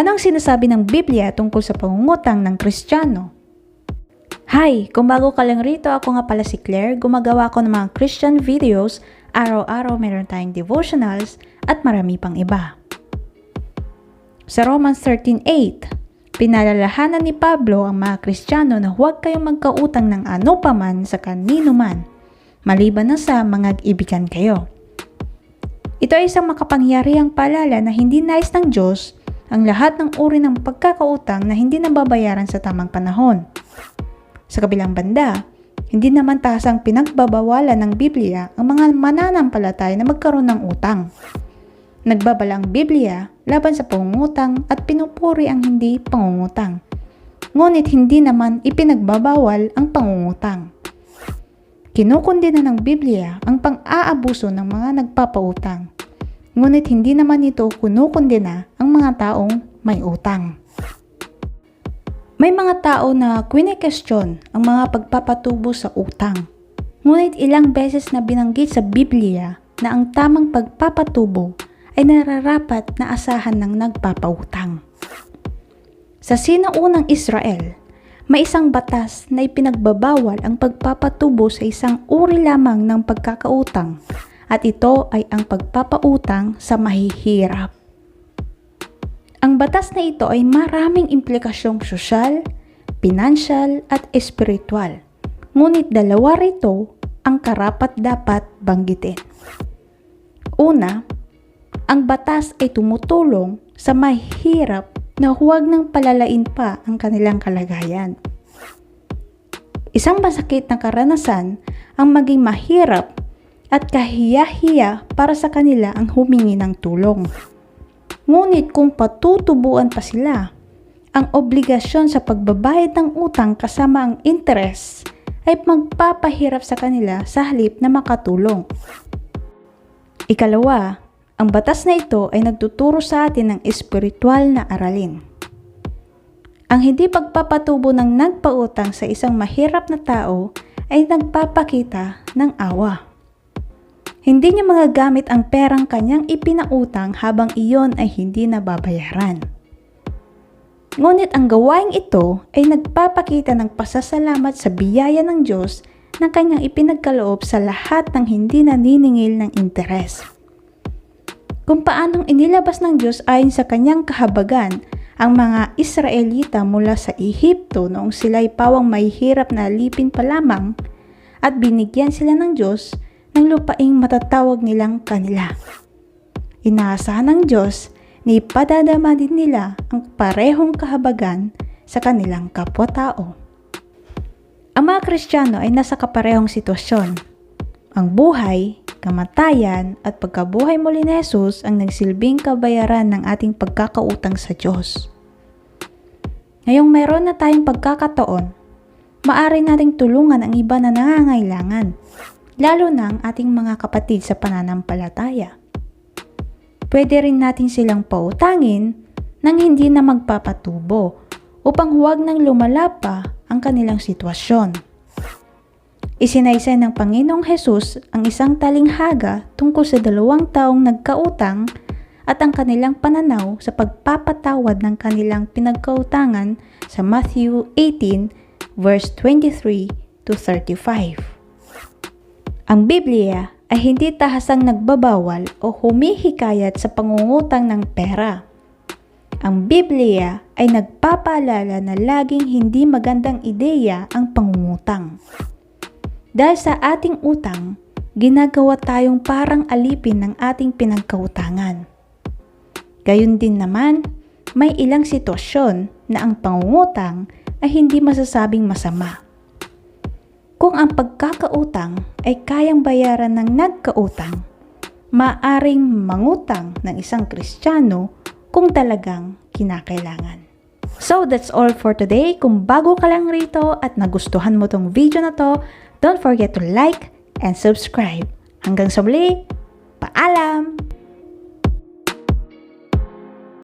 Anong sinasabi ng Biblia tungkol sa pangungutang ng Kristiyano? Hi! Kung bago ka lang rito, ako nga pala si Claire. Gumagawa ko ng mga Christian videos. Araw-araw meron tayong devotionals at marami pang iba. Sa Romans 13:8, pinalalahanan ni Pablo ang mga Kristiyano na huwag kayong magkautang ng ano paman sa kanino man, maliban na sa mga ibigan kayo. Ito ay isang makapangyarihang paalala na hindi nais ng Diyos ang lahat ng uri ng pagkakautang na hindi nababayaran sa tamang panahon. Sa kabilang banda, hindi naman tahasang pinagbabawalan ng Biblia ang mga mananampalataya na magkaroon ng utang. Nagbabala ang Biblia laban sa pangungutang at pinupuri ang hindi pangungutang. Ngunit hindi naman ipinagbabawal ang pangungutang. Kinukundina ng Biblia ang pang-aabuso ng mga nagpapautang. Ngunit hindi naman ito kinukundina ang mga taong may utang. May mga tao na kwinekestyon ang mga pagpapatubo sa utang. Ngunit ilang beses na binanggit sa Biblia na ang tamang pagpapatubo ay nararapat na asahan ng nagpapautang. Sa sinaunang Israel, may isang batas na ipinagbabawal ang pagpapatubo sa isang uri lamang ng pagkakautang at ito ay ang pagpapautang sa mahihirap. Ang batas na ito ay maraming implikasyong sosyal, pinansyal at espiritual. Ngunit dalawa rito ang karapat-dapat banggitin. Una, ang batas ay tumutulong sa mahihirap na huwag nang palalain pa ang kanilang kalagayan. Isang masakit na karanasan ang maging mahirap at kahiya-hiya para sa kanila ang humingi ng tulong. Ngunit kung patutubuan pa sila, ang obligasyon sa pagbabayad ng utang kasama ang interes ay magpapahirap sa kanila sa halip na makatulong. Ikalawa, ang batas na ito ay nagtuturo sa atin ng espiritual na aralin. Ang hindi pagpapatubo ng nagpautang sa isang mahirap na tao ay nagpapakita ng awa. Hindi niya magagamit ang perang kanyang ipinautang habang iyon ay hindi nababayaran. Ngunit ang gawaing ito ay nagpapakita ng pasasalamat sa biyaya ng Diyos na kanyang ipinagkaloob sa lahat ng hindi naniningil ng interes. Kung paanong inilabas ng Diyos ayon sa kanyang kahabagan ang mga Israelita mula sa Ehipto noong sila'y pawang mahihirap na alipin pa lamang at binigyan sila ng Diyos ng lupaing matatawag nilang kanila. Inaasahan ng Diyos na ipadadama din nila ang parehong kahabagan sa kanilang kapwa-tao. Ang mga Kristiyano ay nasa kaparehong sitwasyon. Ang buhay, kamatayan at pagkabuhay muli ni Jesus ang nagsilbing kabayaran ng ating pagkakautang sa Diyos. Ngayong meron na tayong pagkakataon, maaari nating tulungan ang iba na nangangailangan, lalo na ang ating mga kapatid sa pananampalataya. Pwede rin natin silang pautangin nang hindi na magpapatubo upang huwag nang lumala pa ang kanilang sitwasyon. Isinaysay ng Panginoong Hesus ang isang talinghaga tungkol sa 2 taong nagkautang at ang kanilang pananaw sa pagpapatawad ng kanilang pinagkautangan sa Matthew 18 verse 23 to 35. Ang Biblia ay hindi tahasang nagbabawal o humihikayat sa pangungutang ng pera. Ang Biblia ay nagpapaalala na laging hindi magandang ideya ang pangungutang. Dahil sa ating utang, ginagawa tayong parang alipin ng ating pinagkautangan. Gayun din naman, may ilang sitwasyon na ang pangungutang ay hindi masasabing masama. Kung ang pagkakautang ay kayang bayaran ng nagkautang, maaring mangutang ng isang Kristiyano kung talagang kinakailangan. So that's all for today. Kung bago ka lang rito at nagustuhan mo tong video na to, don't forget to like and subscribe. Hanggang sa muli, paalam!